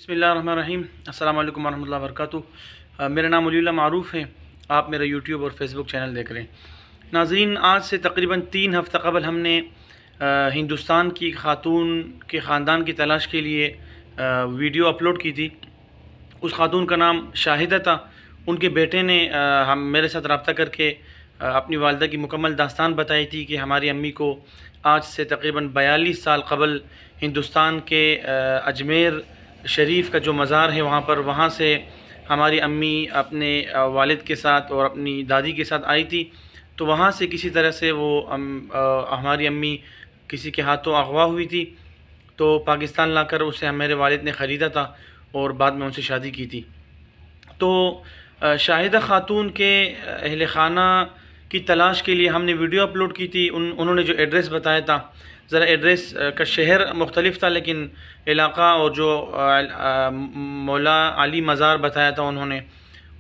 बिस्मिल्लाहिर्रहमानिर्रहीम। अस्सलाम वालेकुम रहमतुल्लाहि व बरकातुहू। मेरा नाम वलीउल्लाह मारूफ़ है। आप मेरा यूट्यूब और फेसबुक चैनल देख रहे हैं। नाज़रीन, आज से तकरीबन 3 हफ़्ता कबल हमने हिंदुस्तान की ख़ातून के ख़ानदान की तलाश के लिए वीडियो अपलोड की थी। उस ख़ातून का नाम शाहिदा था। उनके बेटे ने हम मेरे साथ रब्ता करके अपनी वालिदा की मुकम्मल दास्तान बताई थी कि हमारी अम्मी को आज से तकरीबन 42 साल कबल हिंदुस्तान के अजमेर शरीफ का जो मज़ार है वहाँ से हमारी अम्मी अपने वालिद के साथ और अपनी दादी के साथ आई थी। तो वहाँ से किसी तरह से वो हमारी अम्मी किसी के हाथों अगवा हुई थी। तो पाकिस्तान लाकर उसे मेरे वालिद ने ख़रीदा था और बाद में उनसे शादी की थी। तो शाहिदा ख़ातून के अहल ख़ाना की तलाश के लिए हमने वीडियो अपलोड की थी। उन्होंने जो एड्रेस बताया था, ज़रा एड्रेस का शहर मुख्तलिफ था, लेकिन इलाक़ा और जो मौला अली मज़ार बताया था उन्होंने,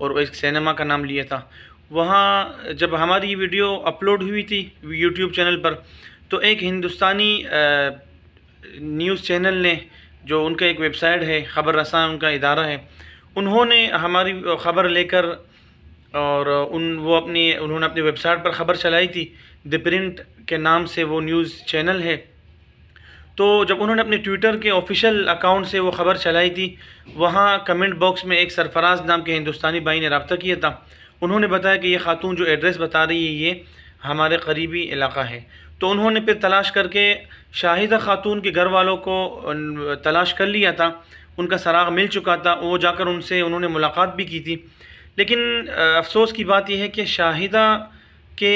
और एक सिनेमा का नाम लिया था। वहाँ जब हमारी ये वीडियो अपलोड हुई थी यूट्यूब चैनल पर, तो एक हिंदुस्तानी न्यूज़ चैनल ने, जो उनका एक वेबसाइट है, ख़बर रसां उनका इदारा है, उन्होंने हमारी ख़बर लेकर और उन्होंने अपनी वेबसाइट पर ख़बर चलाई थी। द प्रिंट के नाम से वो न्यूज़ चैनल है। तो जब उन्होंने अपने ट्विटर के ऑफिशियल अकाउंट से वो ख़बर चलाई थी, वहाँ कमेंट बॉक्स में एक सरफराज नाम के हिंदुस्तानी भाई ने रब्ता किया था। उन्होंने बताया कि ये ख़ातून जो एड्रेस बता रही है ये हमारे करीबी इलाक़ा है। तो उन्होंने फिर तलाश करके शाहिदा ख़ातून के घर वालों को तलाश कर लिया था। उनका सराग मिल चुका था। वो जाकर उन्होंने मुलाकात भी की थी। लेकिन अफसोस की बात यह है कि शाहिदा के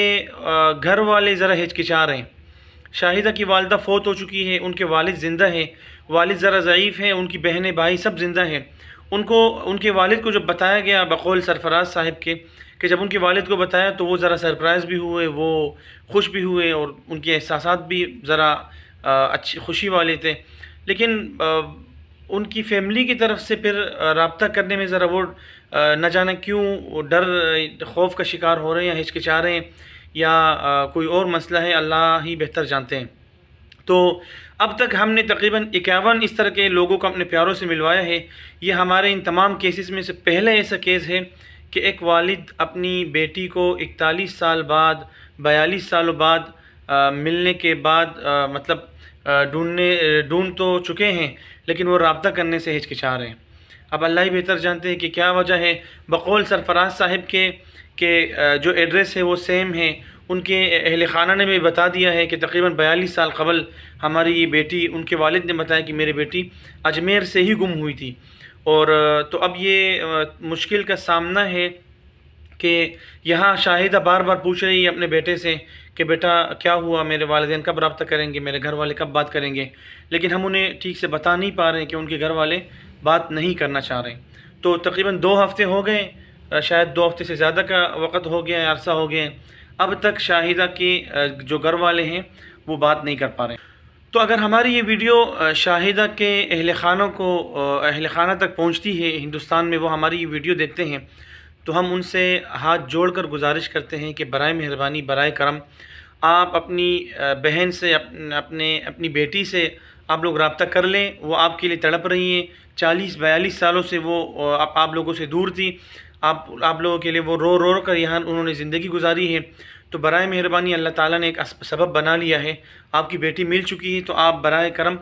घर वाले ज़रा हिचकिचा रहे हैं। शाहिदा की वालिदा फ़ौत हो चुकी है, उनके वालिद ज़िंदा है। वालिद ज़रा ज़ईफ़ हैं, उनकी बहनें भाई सब ज़िंदा हैं। उनके वालिद को जब बताया गया बकौल सरफराज साहिब के, कि जब उनके वालिद को बताया तो वो ज़रा सरप्राइज़ भी हुए, वो खुश भी हुए, और उनके एहसासात भी ज़रा अच्छी खुशी वाले थे। लेकिन उनकी फ़ैमिली की तरफ से फिर रब्ता करने में ज़रा वो न जाने क्यों डर खौफ का शिकार हो रहे हैं या हिचकिचा रहे हैं, या कोई और मसला है, अल्लाह ही बेहतर जानते हैं। तो अब तक हमने तकरीबन 51 इस तरह के लोगों को अपने प्यारों से मिलवाया है। ये हमारे इन तमाम केसेस में से पहला ऐसा केस है कि एक वालिद अपनी बेटी को 41 साल बाद, 42 सालों बाद मिलने के बाद मतलब ढूंढ तो चुके हैं, लेकिन वो रब्ता करने से हिचकिचा रहे हैं। अब अल्लाह ही बेहतर जानते हैं कि क्या वजह है। बकौल सरफराज साहिब के जो एड्रेस है वो सेम है। उनके अहल ख़ाना ने भी बता दिया है कि तकरीबन 42 साल कबल हमारी ये बेटी, उनके वालिद ने बताया कि मेरी बेटी अजमेर से ही गुम हुई थी। और तो अब ये मुश्किल का सामना है कि यहाँ शाहिदा बार बार पूछ रही है अपने बेटे से कि बेटा क्या हुआ, मेरे वालिदैन कब रब्ता करेंगे, मेरे घर वाले कब बात करेंगे। लेकिन हम उन्हें ठीक से बता नहीं पा रहे हैं कि उनके घर वाले बात नहीं करना चाह रहे। तो तकरीबन 2 हफ़्ते हो गए, शायद 2 हफ़्ते से ज़्यादा का वक़्त हो गया है, अरसा हो गया है। अब तक शाहिदा के जो घर वाले हैं वो बात नहीं कर पा रहे। तो अगर हमारी ये वीडियो शाहिदा के अहल ख़ाना तक पहुँचती है हिंदुस्तान में, वो हमारी ये वीडियो देखते हैं, तो हम उनसे हाथ जोड़कर गुजारिश करते हैं कि बराए मेहरबानी, बराए करम, आप अपनी बहन से, अपनी बेटी से आप लोग रब्ता कर लें। वो आपके लिए तड़प रही हैं। 40-42 सालों से वो आप लोगों से दूर थी। आप लोगों के लिए वो रो रो कर यहाँ उन्होंने ज़िंदगी गुजारी है। तो बराए मेहरबानी अल्लाह ताला ने एक सबब बना लिया है। आपकी बेटी मिल चुकी है, तो आप बराए करम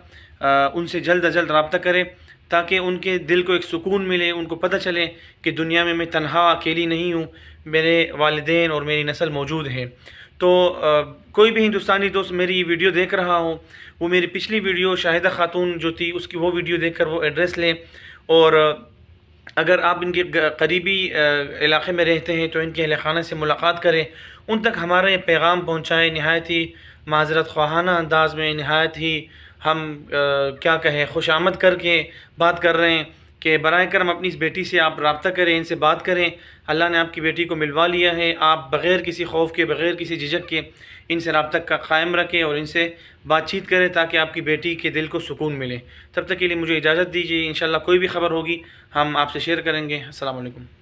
उनसे जल्द अज जल्द रब्ता करें, ताकि उनके दिल को एक सुकून मिले, उनको पता चले कि दुनिया में मैं तन्हा अकेली नहीं हूँ, मेरे वालिदैन और मेरी नस्ल मौजूद है। तो कोई भी हिंदुस्तानी दोस्त मेरी वीडियो देख रहा हो, वो मेरी पिछली वीडियो शाहिदा ख़ातून जो थी उसकी वो वीडियो देखकर वो एड्रेस लें। और अगर आप इनके करीबी इलाक़े में रहते हैं तो इनके अहल ख़ाना से मुलाकात करें, उन तक हमारा ये पैगाम पहुँचाएँ। नहायत ही माज़रत ख़्वाहाना अंदाज़ में, नहायत ही हम क्या कहें, खुशामद करके बात कर रहे हैं कि बराए करम अपनी इस बेटी से आप रब्ता करें, इनसे बात करें। अल्लाह ने आपकी बेटी को मिलवा लिया है। आप बग़ैर किसी खौफ के, बग़ैर किसी झिझक के इनसे रब्ता का क़ायम रखें और इनसे बातचीत करें, ताकि आपकी बेटी के दिल को सुकून मिले। तब तक के लिए मुझे इजाज़त दीजिए। इंशाअल्लाह कोई भी ख़बर होगी हम आपसे शेयर करेंगे। अस्सलाम वालेकुम।